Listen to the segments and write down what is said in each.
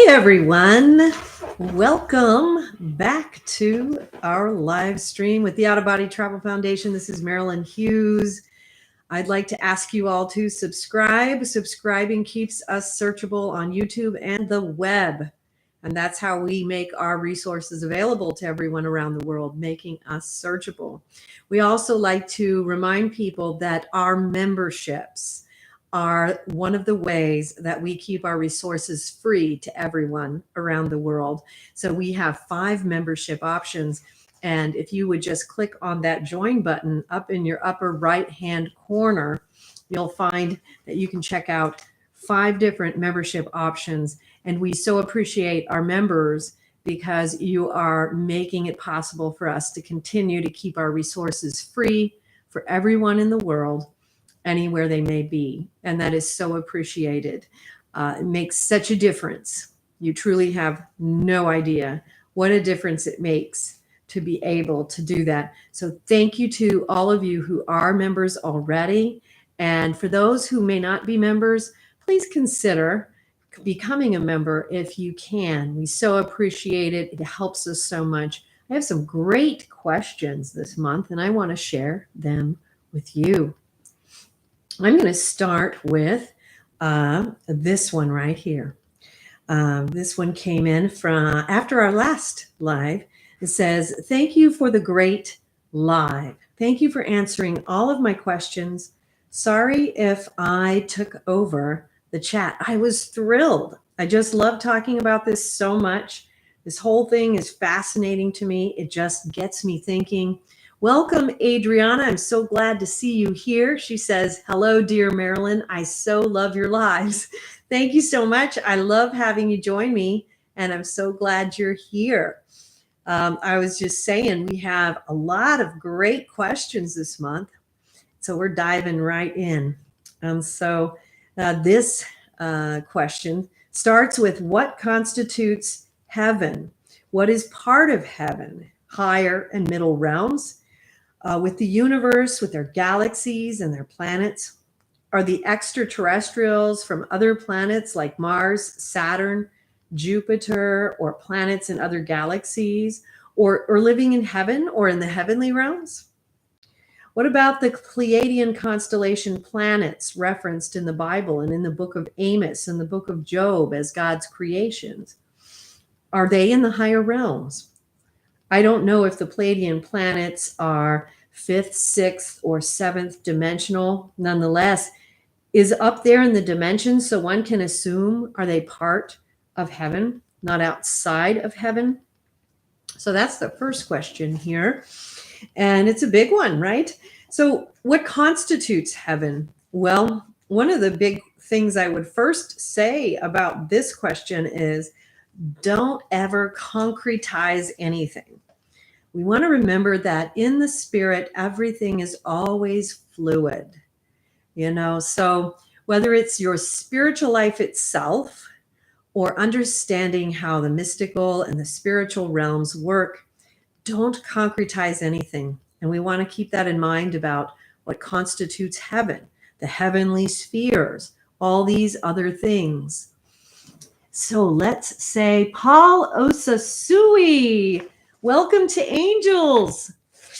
Everyone. Welcome back to our live stream with the Out of Body Travel Foundation. This is Marilynn Hughes. I'd like to ask you all to subscribe. Subscribing keeps us searchable on YouTube and the web. And that's how we make our resources available to everyone around the world, making us searchable. We also like to remind people that our memberships are one of the ways that we keep our resources free to everyone around the world. So we have 5 membership options. And if you would just click on that join button up in your upper right hand corner, you'll find that you can check out 5 different membership options. And we so appreciate our members because you are making it possible for us to continue to keep our resources free for everyone in the world, anywhere they may be. And that is so appreciated. It makes such a difference. You truly have no idea what a difference it makes to be able to do that. So thank you to all of you who are members already. And for those who may not be members, please consider becoming a member if you can. We so appreciate it. It helps us so much. I have some great questions this month, and I want to share them with you. I'm going to start with this one right here. This one came in from after our last live. It says, "Thank you for the great live. Thank you for answering all of my questions. Sorry if I took over the chat. I was thrilled. I just love talking about this so much. This whole thing is fascinating to me. It just gets me thinking. Welcome, Adriana. I'm so glad to see you here." She says, "Hello, dear Marilynn. I so love your lives." Thank you so much. I love having you join me, and I'm so glad you're here. I was just saying, we have a lot of great questions this month, so we're diving right in. So this question starts with, what constitutes heaven? What is part of heaven? Higher and middle realms? With the universe, with their galaxies and their planets? Are the extraterrestrials from other planets like Mars, Saturn, Jupiter, or planets in other galaxies, or living in heaven or in the heavenly realms? What about the Pleiadian constellation planets referenced in the Bible and in the book of Amos and the book of Job as God's creations? Are they in the higher realms? I don't know if the Pleiadian planets are 5th, 6th, or 7th dimensional. Nonetheless, is up there in the dimensions, so one can assume, are they part of heaven, not outside of heaven? So that's the first question here. And it's a big one, right? So what constitutes heaven? Well, one of the big things I would first say about this question is, don't ever concretize anything. We want to remember that in the spirit, everything is always fluid. So whether it's your spiritual life itself or understanding how the mystical and the spiritual realms work, don't concretize anything. And we want to keep that in mind about what constitutes heaven, the heavenly spheres, all these other things. So let's say Paul Osasui, welcome to Angels.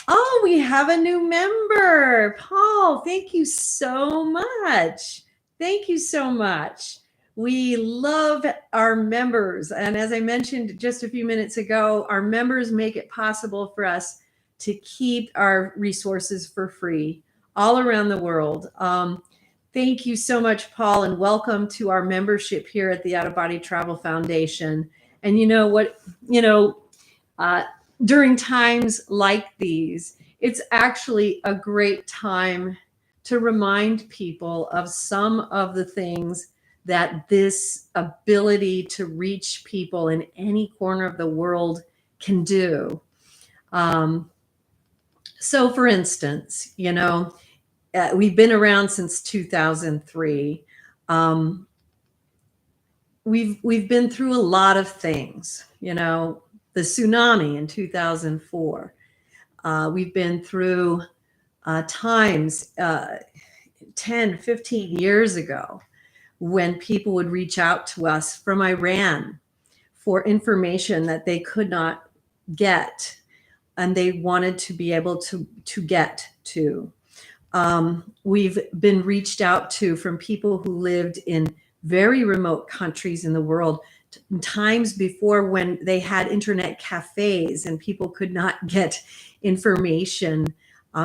Oh, we have a new member. Paul, thank you so much. Thank you so much. We love our members. And as I mentioned just a few minutes ago, our members make it possible for us to keep our resources for free all around the world. Thank you so much, Paul, and welcome to our membership here at the Out of Body Travel Foundation. And you know what, during times like these, it's actually a great time to remind people of some of the things that this ability to reach people in any corner of the world can do. So for instance, we've been around since 2003. We've been through a lot of things, the tsunami in 2004. We've been through times 10, 15 years ago when people would reach out to us from Iran for information that they could not get, and they wanted to be able to get to. We've been reached out to from people who lived in very remote countries in the world, times before when they had internet cafes and people could not get information.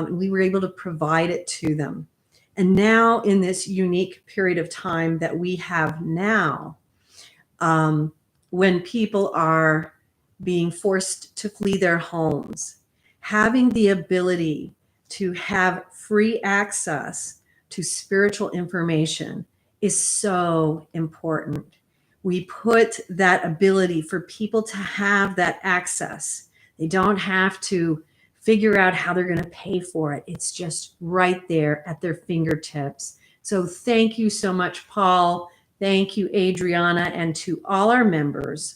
We were able to provide it to them. And now, in this unique period of time that we have now, when people are being forced to flee their homes, having the ability to have free access to spiritual information is so important. We put that ability for people to have that access. They don't have to figure out how they're going to pay for it. It's just right there at their fingertips. So thank you so much, Paul. Thank you, Adriana, and to all our members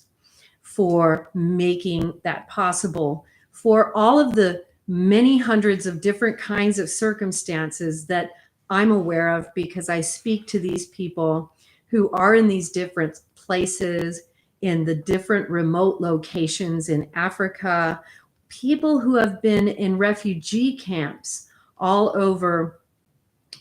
for making that possible, for all of the many hundreds of different kinds of circumstances that I'm aware of, because I speak to these people who are in these different places, in the different remote locations in Africa, people who have been in refugee camps all over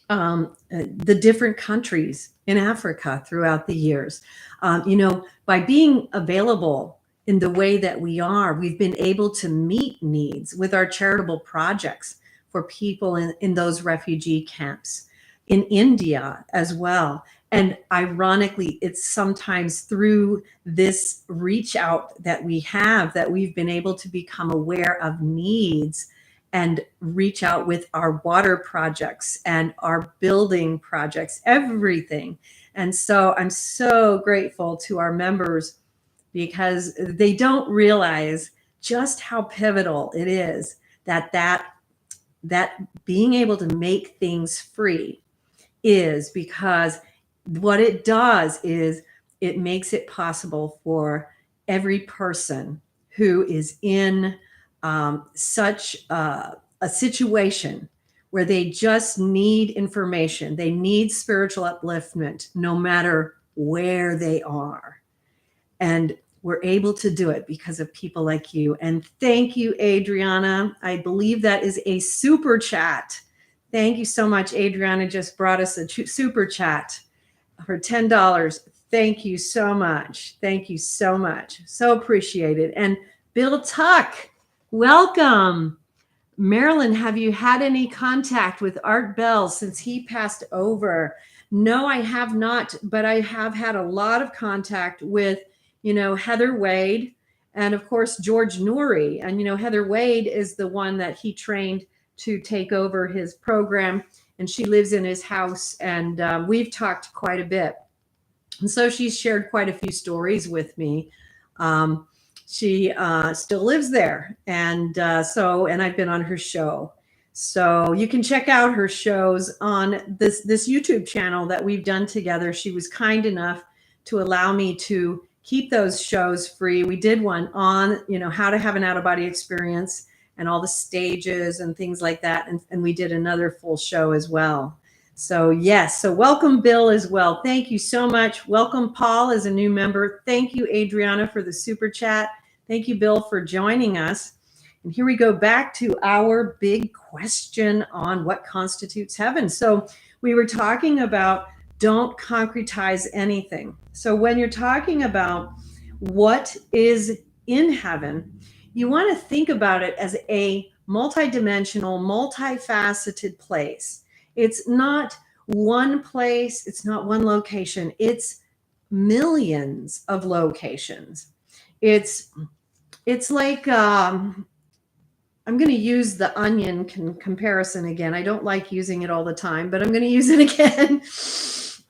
the different countries in Africa throughout the years. By being available in the way that we are, we've been able to meet needs with our charitable projects for people in those refugee camps, in India as well. And ironically, it's sometimes through this reach out that we have that we've been able to become aware of needs and reach out with our water projects and our building projects, everything. And so I'm so grateful to our members, because they don't realize just how pivotal it is that being able to make things free is, because what it does is it makes it possible for every person who is in such a situation where they just need information, they need spiritual upliftment, no matter where they are. And we're able to do it because of people like you. And thank you, Adriana. I believe that is a super chat. Thank you so much. Adriana just brought us a super chat for $10. Thank you so much. Thank you so much. So appreciated. And Bill Tuck, welcome. Marilynn, have you had any contact with Art Bell since he passed over? No, I have not, but I have had a lot of contact with, Heather Wade, and of course, George Noory. And, Heather Wade is the one that he trained to take over his program, and she lives in his house, and we've talked quite a bit. And so she's shared quite a few stories with me. She still lives there. And and I've been on her show. So you can check out her shows on this YouTube channel that we've done together. She was kind enough to allow me to keep those shows free. We did one on, how to have an out-of-body experience and all the stages and things like that. And we did another full show as well. So yes, so welcome Bill as well. Thank you so much. Welcome Paul as a new member. Thank you, Adriana, for the super chat. Thank you, Bill, for joining us. And here we go back to our big question on what constitutes heaven. So we were talking about don't concretize anything. So when you're talking about what is in heaven, you want to think about it as a multidimensional, multifaceted place. It's not one place, it's not one location, it's millions of locations. It's like, I'm going to use the onion comparison again. I don't like using it all the time, but I'm going to use it again.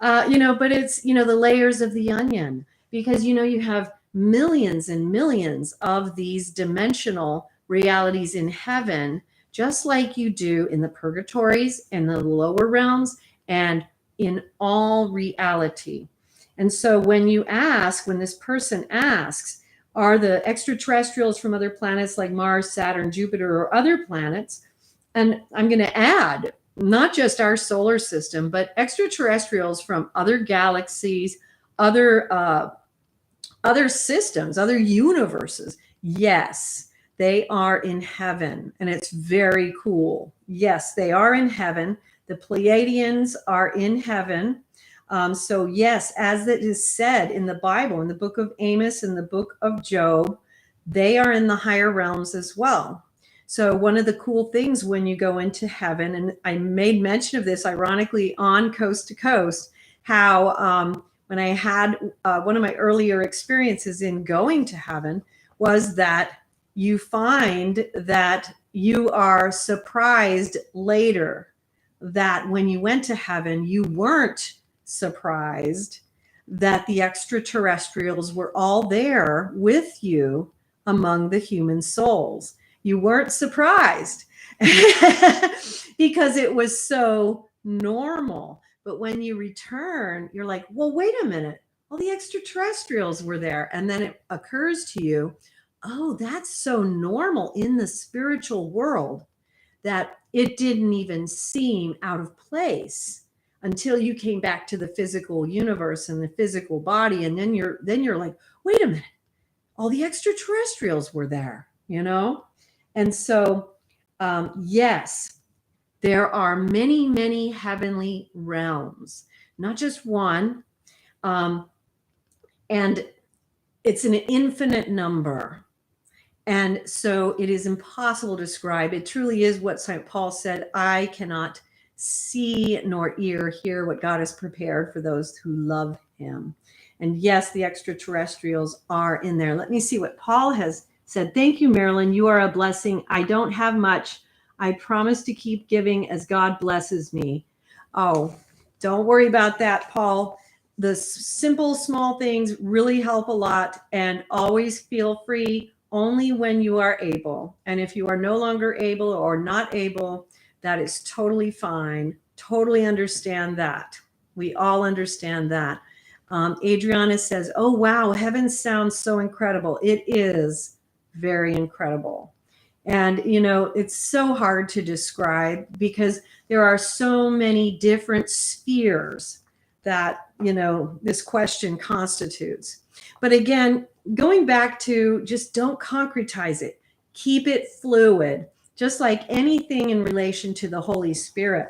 But it's, the layers of the onion, because, you have millions and millions of these dimensional realities in heaven, just like you do in the purgatories and the lower realms and in all reality. And so when this person asks, are the extraterrestrials from other planets like Mars, Saturn, Jupiter, or other planets? And I'm going to add, not just our solar system, but extraterrestrials from other galaxies, other other systems, other universes. Yes, they are in heaven, and it's very cool. Yes, they are in heaven. The Pleiadians are in heaven. So, yes, as it is said in the Bible, in the book of Amos and the book of Job, they are in the higher realms as well. So, one of the cool things when you go into heaven, and I made mention of this ironically on Coast to Coast, how when I had one of my earlier experiences in going to heaven was that you find that you are surprised later that when you went to heaven, you weren't surprised that the extraterrestrials were all there with you among the human souls. You weren't surprised because it was so normal. But when you return, you're like, well, wait a minute. All the extraterrestrials were there. And then it occurs to you, oh, that's so normal in the spiritual world that it didn't even seem out of place until you came back to the physical universe and the physical body. And then you're like, wait a minute, all the extraterrestrials were there, you know? And so, yes, there are many, many heavenly realms, not just one. And it's an infinite number. And so it is impossible to describe. It truly is what St. Paul said, I cannot see nor hear what God has prepared for those who love him. And yes, the extraterrestrials are in there. Let me see what Paul has said. Thank you, Marilynn. You are a blessing. I don't have much. I promise to keep giving as God blesses me. Oh, don't worry about that, Paul. The simple, small things really help a lot. And always feel free only when you are able. And if you are no longer able or not able, that is totally fine. Totally understand that. We all understand that. Adriana says, oh, wow, heaven sounds so incredible. It is very incredible. And, you know, it's so hard to describe because there are so many different spheres that, you know, this question constitutes. But again, going back to just don't concretize it. Keep it fluid, just like anything in relation to the Holy Spirit.